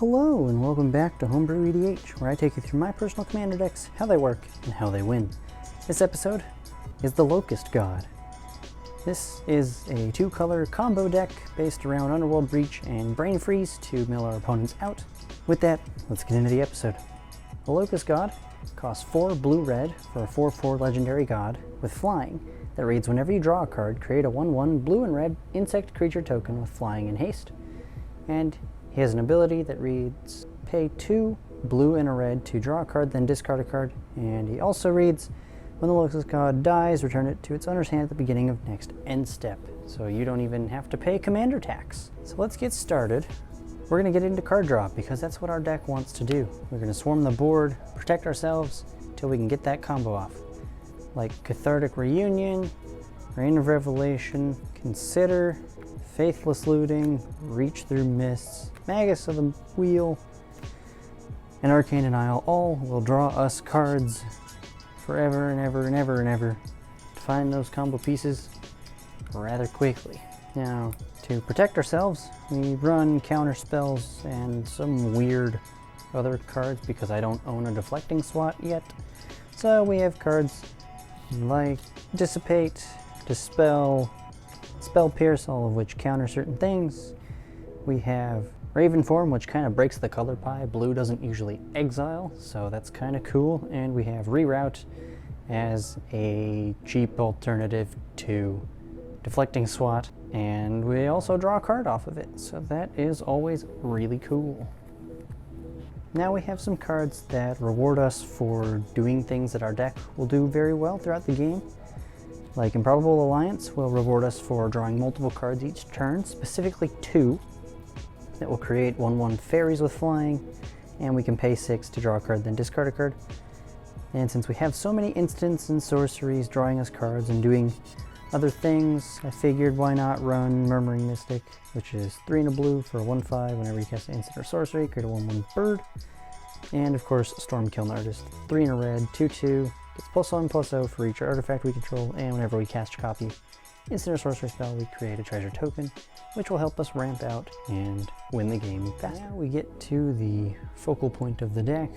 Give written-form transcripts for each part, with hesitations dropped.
Hello and welcome back to Homebrew EDH, where I take you through my personal commander decks, how they work, and how they win. This episode is the Locust God. This is a two-color combo deck based around Underworld, Breach, and Brain Freeze to mill our opponents out. With that, let's get into the episode. The Locust God costs 4 blue-red for a 4/4 legendary god with flying that reads, whenever you draw a card, create a 1/1 blue and red insect creature token with flying and haste. And he has an ability that reads, pay 2 blue and a red to draw a card, then discard a card. And he also reads, when the Locust God dies, return it to its owner's hand at the beginning of next end step. So you don't even have to pay commander tax. So let's get started. We're going to get into card draw because that's what our deck wants to do. We're going to swarm the board, protect ourselves until we can get that combo off. Like Cathartic Reunion, Reign of Revelation, Consider, Faithless Looting, Reach Through Mists, Magus of the Wheel, and Arcane Denial all will draw us cards forever and ever and ever and ever to find those combo pieces rather quickly. Now, to protect ourselves, we run counter spells and some weird other cards because I don't own a deflecting SWAT yet. So we have cards like Dissipate, Dispel, Spell Pierce, all of which counter certain things. We have Raven Form, which kind of breaks the color pie. Blue doesn't usually exile, so that's kind of cool. And we have Reroute as a cheap alternative to Deflecting SWAT. And we also draw a card off of it, so that is always really cool. Now we have some cards that reward us for doing things that our deck will do very well throughout the game. Like Improbable Alliance will reward us for drawing multiple cards each turn, specifically 2. That will create 1/1 fairies with flying, and we can pay 6 to draw a card, then discard a card. And since we have so many instants and sorceries drawing us cards and doing other things, I figured why not run Murmuring Mystic, which is 3 and a blue for a 1/5. Whenever you cast an instant or sorcery, create a 1/1 bird. And of course, Stormkiln Artist, 3 and a red, 2/2. Gets +1/+0 for each artifact we control, and whenever we cast a copy instant or sorcery spell, we create a treasure token, which will help us ramp out and win the game faster. Now we get to the focal point of the deck.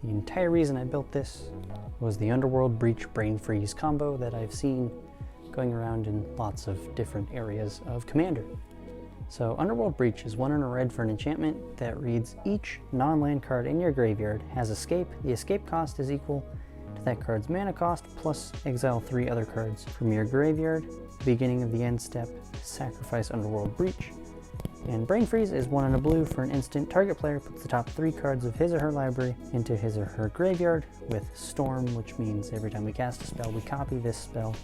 The entire reason I built this was the Underworld Breach Brain Freeze combo that I've seen going around in lots of different areas of Commander. So Underworld Breach is 1 and a red for an enchantment that reads, each non-land card in your graveyard has escape. The escape cost is equal to that card's mana cost, plus exile 3 other cards from your graveyard. Beginning of the end step, sacrifice Underworld Breach. And Brain Freeze is 1 and a blue for an instant. Target player puts the top 3 cards of his or her library into his or her graveyard with Storm, which means every time we cast a spell, we copy this spell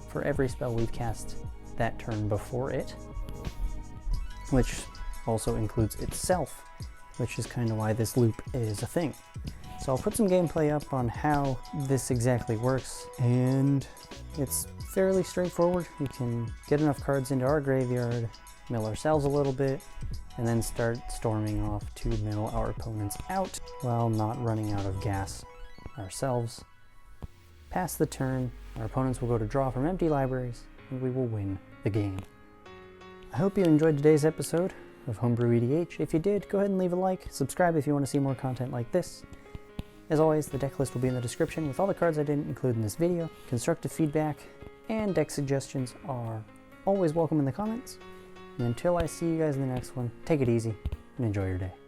for every spell we've cast that turn before it, which also includes itself, which is kind of why this loop is a thing. So I'll put some gameplay up on how this exactly works, and it's fairly straightforward. We can get enough cards into our graveyard, mill ourselves a little bit, and then start storming off to mill our opponents out while not running out of gas ourselves. Pass the turn, our opponents will go to draw from empty libraries, and we will win the game. I hope you enjoyed today's episode of Homebrew EDH. If you did, go ahead and leave a like, subscribe if you want to see more content like this. As always, the deck list will be in the description with all the cards I didn't include in this video. Constructive feedback and deck suggestions are always welcome in the comments. And until I see you guys in the next one, take it easy and enjoy your day.